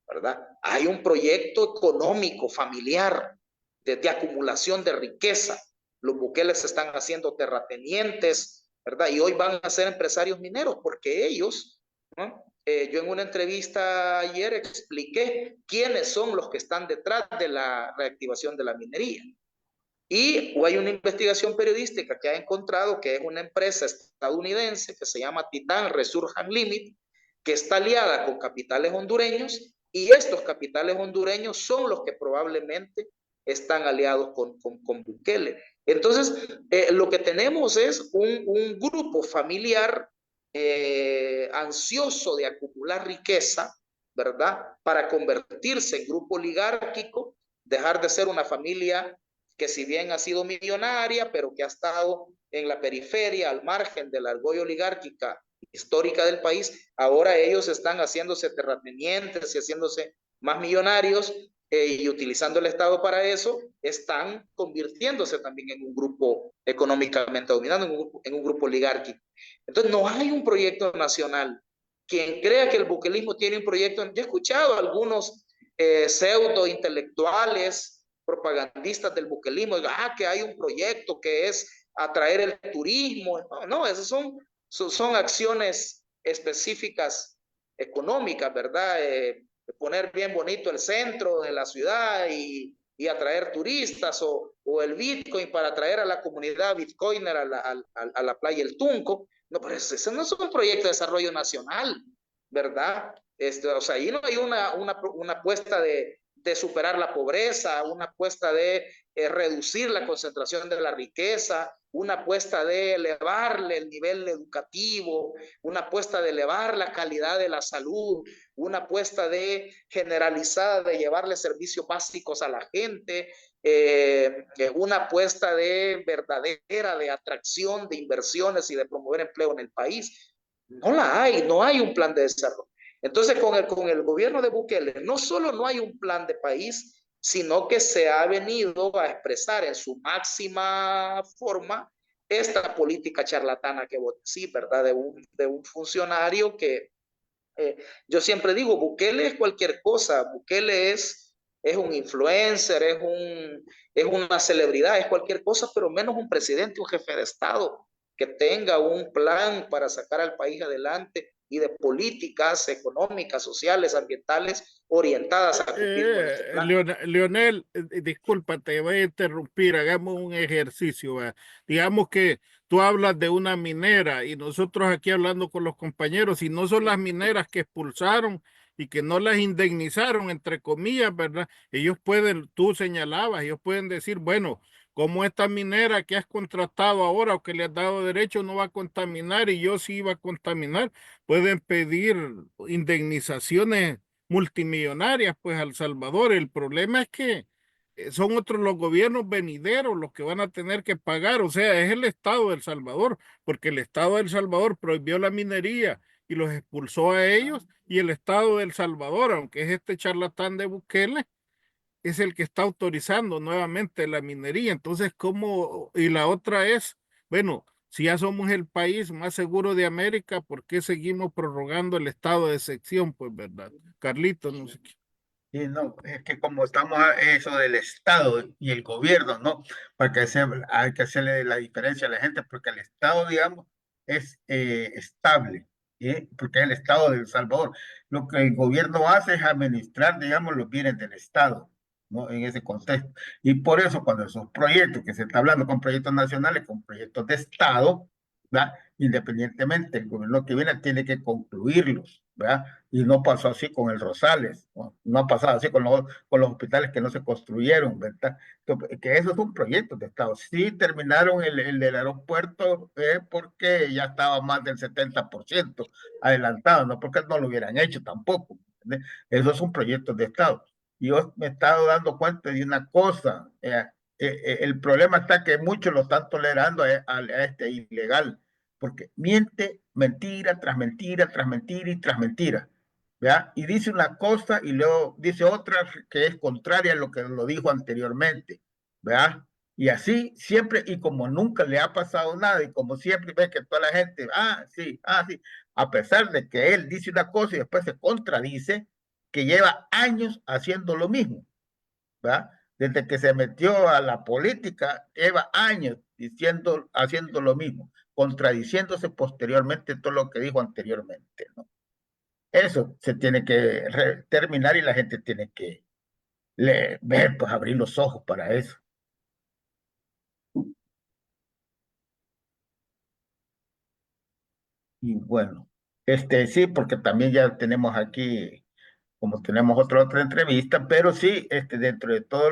¿verdad? Hay un proyecto económico, familiar, de acumulación de riqueza. Los Bukeles se están haciendo terratenientes, ¿verdad? Y hoy van a ser empresarios mineros porque ellos, ¿no? Yo en una entrevista ayer expliqué quiénes son los que están detrás de la reactivación de la minería. Y hay una investigación periodística que ha encontrado que es una empresa estadounidense que se llama Titan Resurgence Limited, que está aliada con capitales hondureños, y estos capitales hondureños son los que probablemente están aliados con Bukele. Entonces, lo que tenemos es un grupo familiar ansioso de acumular riqueza, ¿verdad? Para convertirse en grupo oligárquico, dejar de ser una familia que si bien ha sido millonaria, pero que ha estado en la periferia, al margen de la argolla oligárquica histórica del país, ahora ellos están haciéndose terratenientes y haciéndose más millonarios y utilizando el Estado para eso, están convirtiéndose también en un grupo económicamente dominante, en un grupo oligárquico. Entonces no hay un proyecto nacional. Quien crea que el buquelismo tiene un proyecto, yo he escuchado a algunos pseudo intelectuales, propagandistas del buquelismo, que hay un proyecto que es atraer el turismo. No, esas son acciones específicas económicas, ¿verdad? Poner bien bonito el centro de la ciudad y atraer turistas o el Bitcoin para atraer a la comunidad bitcoiner a la playa El Tunco. No, pero ese no es un proyecto de desarrollo nacional, ¿verdad? O sea, ahí no hay una apuesta de superar la pobreza, una apuesta de reducir la concentración de la riqueza, una apuesta de elevarle el nivel educativo, una apuesta de elevar la calidad de la salud, una apuesta de generalizada de llevarle servicios básicos a la gente, una apuesta de verdadera de atracción de inversiones y de promover empleo en el país. No hay un plan de desarrollo. Entonces, con el gobierno de Bukele, no solo no hay un plan de país, sino que se ha venido a expresar en su máxima forma esta política charlatana que sí, ¿verdad? De un funcionario que yo siempre digo, Bukele es cualquier cosa, Bukele es un influencer, es una celebridad, es cualquier cosa, pero menos un presidente, un jefe de Estado que tenga un plan para sacar al país adelante y de políticas económicas, sociales, ambientales orientadas a cumplir con este plan. Leonel, disculpa, te voy a interrumpir, hagamos un ejercicio. ¿Va? Digamos que tú hablas de una minera y nosotros aquí hablando con los compañeros, y no son las mineras que expulsaron y que no las indemnizaron, entre comillas, ¿verdad? Ellos pueden, tú señalabas, ellos pueden decir, bueno, como esta minera que has contratado ahora o que le has dado derecho no va a contaminar y yo sí iba a contaminar, pueden pedir indemnizaciones multimillonarias pues al Salvador. El problema es que son otros los gobiernos venideros los que van a tener que pagar, o sea, es el Estado del Salvador, porque el Estado del Salvador prohibió la minería y los expulsó a ellos, y el Estado del Salvador, aunque es este charlatán de Bukele, es el que está autorizando nuevamente la minería. Entonces, ¿cómo? Y la otra es, bueno, si ya somos el país más seguro de América, ¿por qué seguimos prorrogando el estado de excepción? Pues, ¿verdad? Carlitos, no sé qué. Y no, es que como estamos a eso del Estado y el gobierno, ¿no? Hay que hacerle la diferencia a la gente, porque el Estado, digamos, es estable, porque es el Estado de El Salvador. Lo que el gobierno hace es administrar, digamos, los bienes del Estado, ¿no? En ese contexto. Y por eso, cuando esos proyectos, que se está hablando con proyectos nacionales, con proyectos de Estado, ¿verdad? Independientemente, el gobierno que viene tiene que concluirlos, ¿verdad? Y no pasó así con el Rosales, no ha pasado así con los hospitales que no se construyeron, ¿verdad? Entonces, que eso es un proyecto de Estado. Sí terminaron el del aeropuerto porque ya estaba más del 70% adelantado, no porque no lo hubieran hecho tampoco, ¿verdad? Eso es un proyecto de Estado. Y yo me he estado dando cuenta de una cosa, el problema está que muchos lo están tolerando a este ilegal, porque miente mentira tras mentira, tras mentira y tras mentira, ¿verdad? Y dice una cosa y luego dice otra que es contraria a lo que lo dijo anteriormente, ¿verdad? Y así siempre, y como nunca le ha pasado nada, y como siempre ve que toda la gente, sí, sí, a pesar de que él dice una cosa y después se contradice, que lleva años haciendo lo mismo, ¿verdad? Desde que se metió a la política, lleva años diciendo, haciendo lo mismo, contradiciéndose posteriormente todo lo que dijo anteriormente, ¿no? Eso se tiene que terminar y la gente tiene que ver, pues abrir los ojos para eso. Y bueno, sí, porque también ya tenemos aquí, como tenemos otra entrevista, pero sí, dentro de todas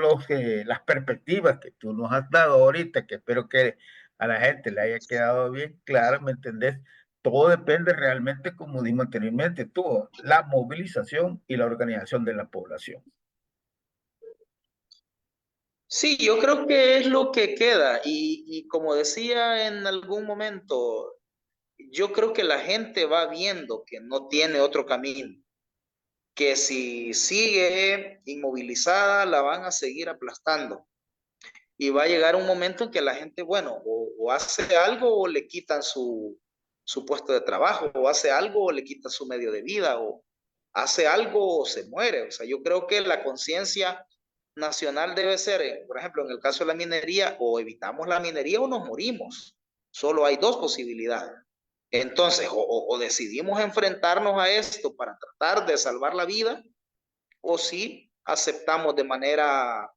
las perspectivas que tú nos has dado ahorita, que espero que a la gente le haya quedado bien claro, ¿me entendés? Todo depende realmente, como dijimos anteriormente, tú, la movilización y la organización de la población. Sí, yo creo que es lo que queda y como decía en algún momento, yo creo que la gente va viendo que no tiene otro camino, que si sigue inmovilizada la van a seguir aplastando y va a llegar un momento en que la gente, bueno, o hace algo o le quitan su puesto de trabajo, o hace algo o le quitan su medio de vida, o hace algo o se muere. O sea, yo creo que la conciencia nacional debe ser, por ejemplo, en el caso de la minería, o evitamos la minería o nos morimos. Solo hay dos posibilidades. Entonces, o decidimos enfrentarnos a esto para tratar de salvar la vida, o si aceptamos de manera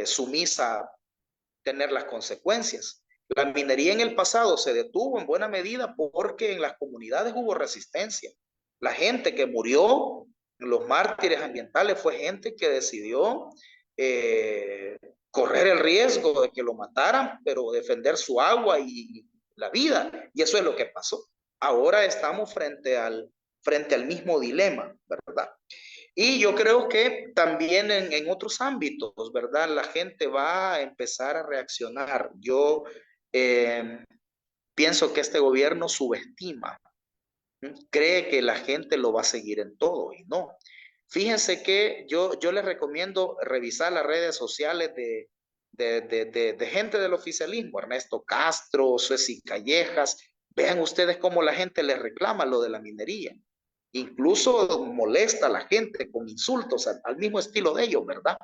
sumisa tener las consecuencias. La minería en el pasado se detuvo en buena medida porque en las comunidades hubo resistencia. La gente que murió, los mártires ambientales, fue gente que decidió correr el riesgo de que lo mataran, pero defender su agua y la vida. Y eso es lo que pasó. Ahora estamos frente al mismo dilema, ¿verdad? Y yo creo que también en otros ámbitos, ¿verdad? La gente va a empezar a reaccionar. Yo pienso que este gobierno subestima, cree que la gente lo va a seguir en todo y no. Fíjense que yo les recomiendo revisar las redes sociales de gente del oficialismo, Ernesto Castro, Ceci Callejas. Vean ustedes cómo la gente les reclama lo de la minería. Incluso molesta a la gente con insultos al mismo estilo de ellos, ¿verdad?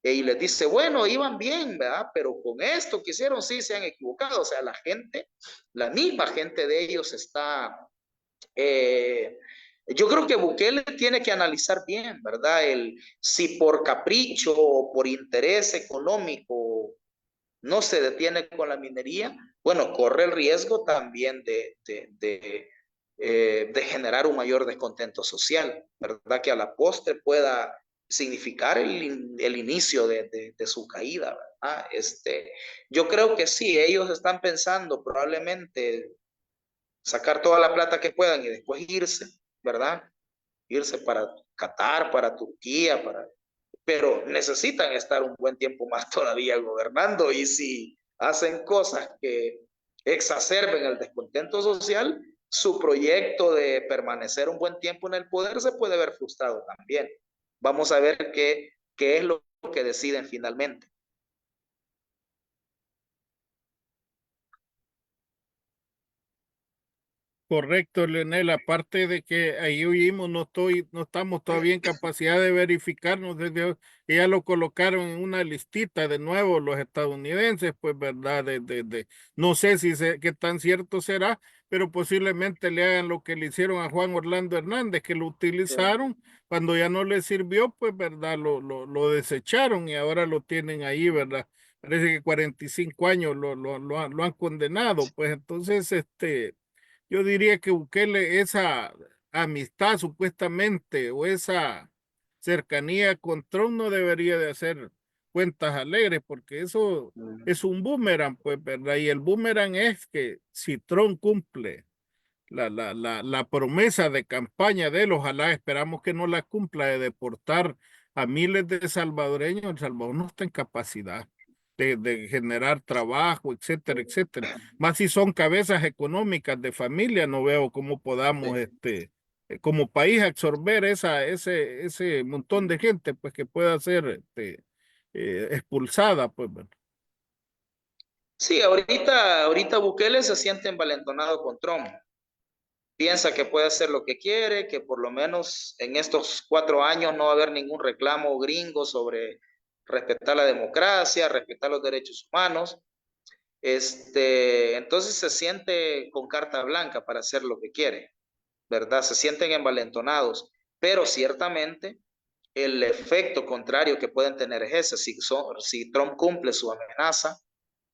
Y les dice, bueno, iban bien, ¿verdad? Pero con esto que hicieron sí se han equivocado. O sea, la gente, la misma gente de ellos está... yo creo que Bukele tiene que analizar bien, ¿verdad? Si por capricho o por interés económico no se detiene con la minería, bueno, corre el riesgo también de generar un mayor descontento social, ¿verdad? Que a la postre pueda significar el inicio de su caída, ¿verdad? Yo creo que sí, ellos están pensando probablemente sacar toda la plata que puedan y después irse, ¿verdad? Irse para Qatar, para Turquía, pero necesitan estar un buen tiempo más todavía gobernando y si hacen cosas que exacerben el descontento social, su proyecto de permanecer un buen tiempo en el poder se puede ver frustrado también. Vamos a ver qué es lo que deciden finalmente. Correcto, Leonel. Aparte de que ahí oímos, no estamos todavía en capacidad de verificarnos desde que ya lo colocaron en una listita de nuevo los estadounidenses, pues verdad, no sé qué tan cierto será, pero posiblemente le hagan lo que le hicieron a Juan Orlando Hernández, que lo utilizaron, cuando ya no le sirvió, pues verdad, lo desecharon y ahora lo tienen ahí, verdad. Parece que 45 años lo han condenado, pues entonces, yo diría que Bukele, esa amistad supuestamente o esa cercanía con Trump no debería de hacer cuentas alegres, porque eso es un boomerang, pues, ¿verdad? Y el boomerang es que si Trump cumple la promesa de campaña de él, ojalá esperamos que no la cumpla, de deportar a miles de salvadoreños. El Salvador no está en capacidad de generar trabajo, etcétera, etcétera. Más si son cabezas económicas de familia, no veo cómo podamos, como país, absorber ese montón de gente, pues, que pueda ser expulsada, pues. Bueno. Sí, ahorita Bukele se siente envalentonado con Trump. Piensa que puede hacer lo que quiere, que por lo menos en estos 4 años no va a haber ningún reclamo gringo sobre respetar la democracia, respetar los derechos humanos. Entonces se siente con carta blanca para hacer lo que quiere, ¿verdad? Se sienten envalentonados, pero ciertamente el efecto contrario que pueden tener es ese. Si Trump cumple su amenaza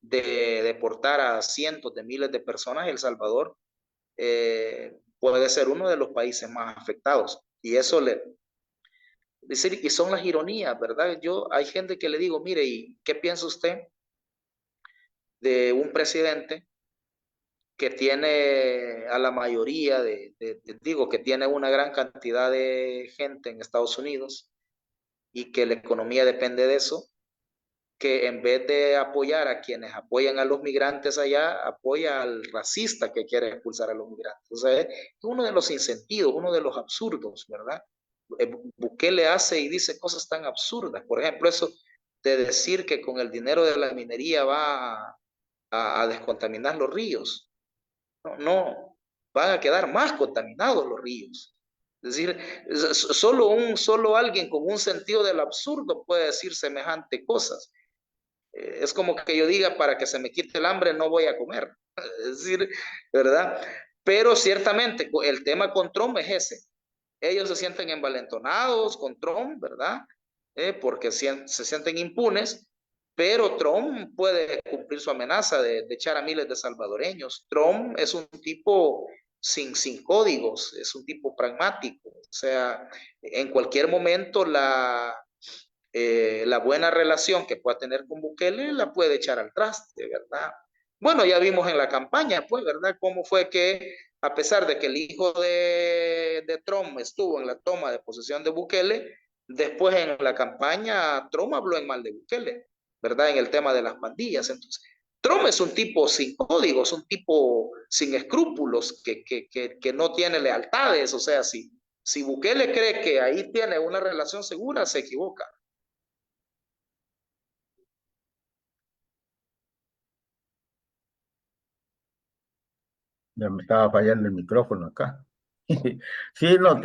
de deportar a cientos de miles de personas, El Salvador puede ser uno de los países más afectados. Y eso decir, y son las ironías, ¿verdad? Hay gente que le digo, mire, ¿y qué piensa usted de un presidente que tiene a la mayoría digo, que tiene una gran cantidad de gente en Estados Unidos y que la economía depende de eso, que en vez de apoyar a quienes apoyan a los migrantes allá, apoya al racista que quiere expulsar a los migrantes? O sea, es uno de los insentidos, uno de los absurdos, ¿verdad? Bukele hace y dice cosas tan absurdas. Por ejemplo, eso de decir que con el dinero de la minería va a descontaminar los ríos. No, van a quedar más contaminados los ríos. Es decir, solo alguien con un sentido del absurdo puede decir semejante cosas. Es como que yo diga, para que se me quite el hambre no voy a comer. Es decir, ¿verdad? Pero ciertamente el tema con Trump es ese. Ellos se sienten envalentonados con Trump, ¿verdad? Porque se sienten impunes, pero Trump puede cumplir su amenaza de echar a miles de salvadoreños. Trump es un tipo sin códigos, es un tipo pragmático. O sea, en cualquier momento la buena relación que pueda tener con Bukele la puede echar al traste, ¿verdad? Bueno, ya vimos en la campaña, pues, ¿verdad? Cómo fue que, a pesar de que el hijo de Trump estuvo en la toma de posesión de Bukele, después en la campaña Trump habló en mal de Bukele, ¿verdad? En el tema de las pandillas. Entonces, Trump es un tipo sin códigos, un tipo sin escrúpulos, que no tiene lealtades. O sea, si Bukele cree que ahí tiene una relación segura, se equivoca. Ya me estaba fallando el micrófono acá. Sí, no,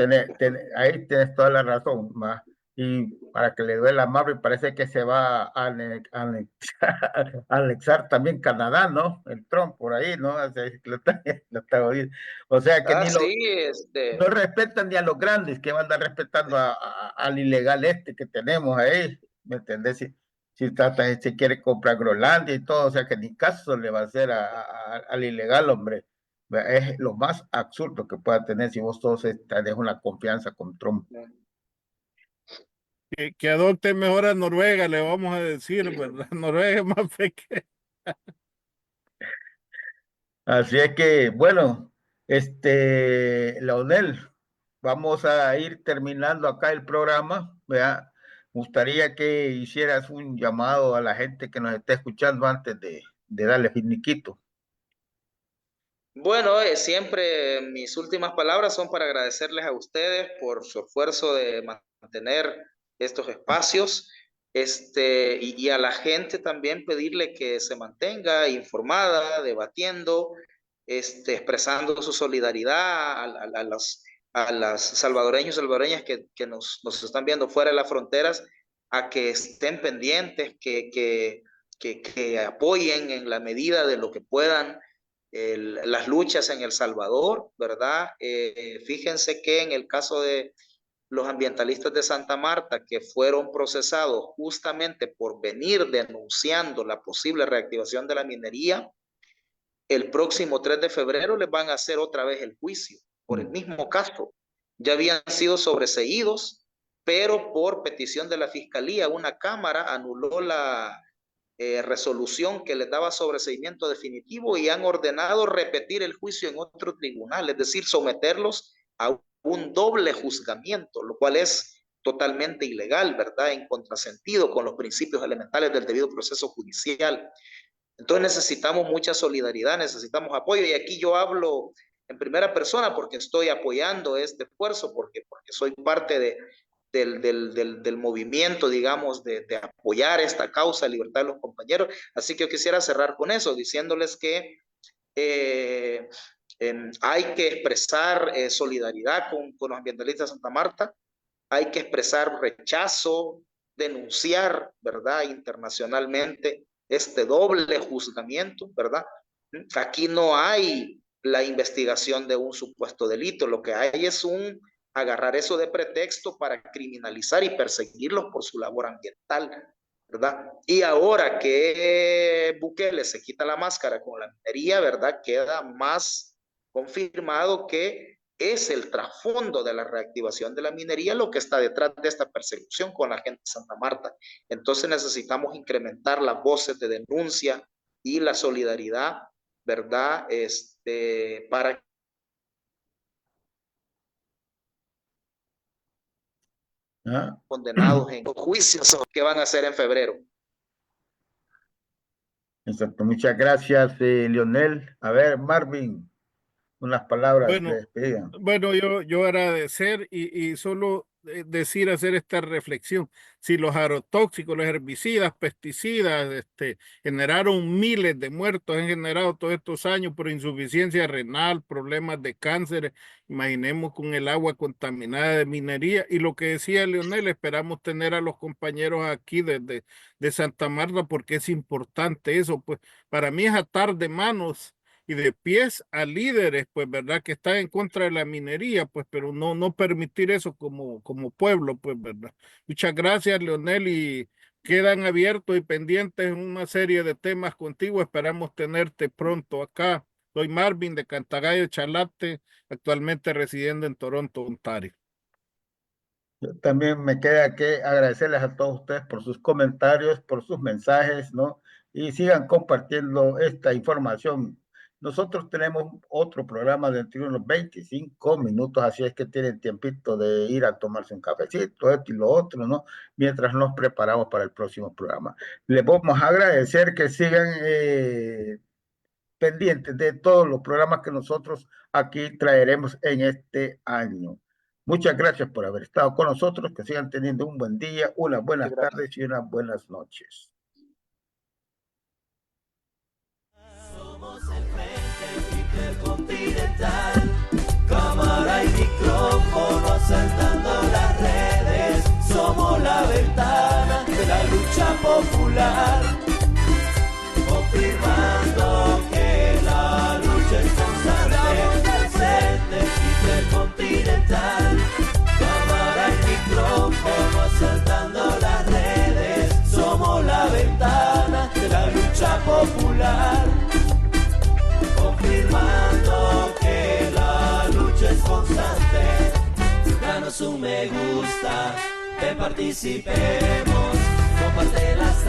ahí tienes toda la razón, ma. Y para que le duela más, me parece que se va a anexar también Canadá, ¿no? El Trump por ahí, ¿no? O sea, o sea que Sí, no respetan ni a los grandes, que van a andar respetando al ilegal que tenemos ahí, ¿me entendés? Si quiere comprar Groenlandia y todo, o sea que ni caso le va a hacer al ilegal, hombre. Es lo más absurdo que pueda tener si vos todos tenés una confianza con Trump. Que adopte mejor a Noruega, le vamos a decir, ¿verdad? Noruega es más pequeña. Así es que, bueno, Leonel, vamos a ir terminando acá el programa, ¿verdad? Me gustaría que hicieras un llamado a la gente que nos está escuchando antes de darle finiquito. Bueno, siempre mis últimas palabras son para agradecerles a ustedes por su esfuerzo de mantener estos espacios, y a la gente también pedirle que se mantenga informada, debatiendo, expresando su solidaridad a las salvadoreños y salvadoreñas que nos están viendo fuera de las fronteras, a que estén pendientes, que apoyen en la medida de lo que puedan las luchas en El Salvador, ¿verdad? Fíjense que en el caso de los ambientalistas de Santa Marta, que fueron procesados justamente por venir denunciando la posible reactivación de la minería, el próximo 3 de febrero les van a hacer otra vez el juicio por el mismo caso. Ya habían sido sobreseídos, pero por petición de la Fiscalía, una cámara anuló resolución que les daba sobreseimiento definitivo y han ordenado repetir el juicio en otro tribunal, es decir, someterlos a un doble juzgamiento, lo cual es totalmente ilegal, ¿verdad? En contrasentido con los principios elementales del debido proceso judicial. Entonces necesitamos mucha solidaridad, necesitamos apoyo, y aquí yo hablo en primera persona porque estoy apoyando este esfuerzo, porque soy parte del movimiento, digamos, de apoyar esta causa de libertad de los compañeros. Así que yo quisiera cerrar con eso, diciéndoles que hay que expresar solidaridad con los ambientalistas de Santa Marta, hay que expresar rechazo, denunciar, ¿verdad?, internacionalmente este doble juzgamiento, ¿verdad? Aquí no hay la investigación de un supuesto delito, lo que hay es agarrar eso de pretexto para criminalizar y perseguirlos por su labor ambiental, ¿verdad? Y ahora que Bukele se quita la máscara con la minería, ¿verdad?, queda más confirmado que es el trasfondo de la reactivación de la minería lo que está detrás de esta persecución con la gente de Santa Marta. Entonces necesitamos incrementar las voces de denuncia y la solidaridad, ¿verdad? Para condenados en juicios que van a ser en febrero. Exacto, muchas gracias, Leonel. A ver, Marvin, unas palabras de despedida. Bueno, yo agradecer y solo hacer esta reflexión. Si los agrotóxicos, los herbicidas, pesticidas, generaron miles de muertos, han generado todos estos años por insuficiencia renal, problemas de cáncer, imaginemos con el agua contaminada de minería, y lo que decía Leonel, esperamos tener a los compañeros aquí de Santa Marta, porque es importante eso, pues para mí es atar de manos y de pies a líderes, pues, ¿verdad?, que están en contra de la minería, pues, pero no permitir eso como pueblo, pues, ¿verdad? Muchas gracias, Leonel, y quedan abiertos y pendientes una serie de temas contigo. Esperamos tenerte pronto acá. Soy Marvin de Cantagallo, Chalate, actualmente residiendo en Toronto, Ontario. También me queda que agradecerles a todos ustedes por sus comentarios, por sus mensajes, ¿no? Y sigan compartiendo esta información. Nosotros tenemos otro programa dentro de unos 25 minutos, así es que tienen tiempito de ir a tomarse un cafecito, esto y lo otro, ¿no? Mientras nos preparamos para el próximo programa. Les vamos a agradecer que sigan pendientes de todos los programas que nosotros aquí traeremos en este año. Muchas gracias por haber estado con nosotros, que sigan teniendo un buen día, unas buenas tardes y unas buenas noches. Cámara y micrófono asaltando las redes, somos la ventana de la lucha popular, confirmando que la lucha es constante, presente intercontinental. Cámara y micrófono asaltando las redes, somos la ventana de la lucha popular, confirmando que la lucha es constante. Danos un me gusta, participemos, comparte las